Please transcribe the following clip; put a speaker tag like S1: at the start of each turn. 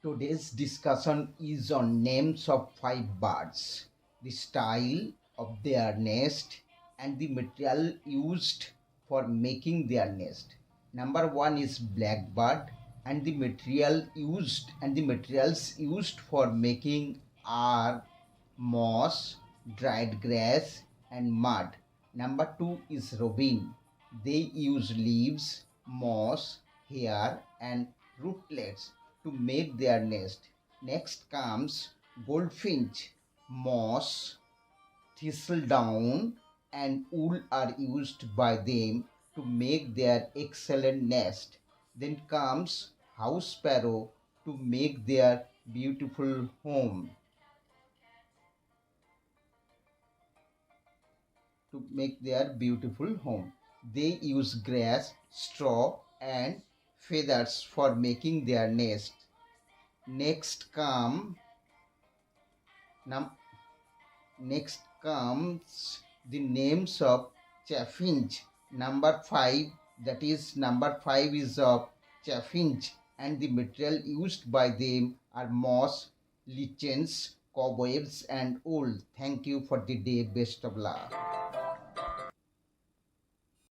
S1: Today's discussion is on names of five birds, the style of their nest, and the material used for making their nest. Number one is blackbird, and the materials used for making are moss, dried grass, and mud. Number two is robin. They use leaves, moss, hair, and rootlets to make their nest. Next comes goldfinch. Moss, thistledown, and wool are used by them to make their excellent nest. Then comes house sparrow to make their beautiful home. They use grass, straw, and feathers for making their nest. Next come num- Next comes the names of chaffinch. Number five is of chaffinch, and the material used by them are moss, lichens, cobwebs, and wool. Thank you for the day. Best of luck.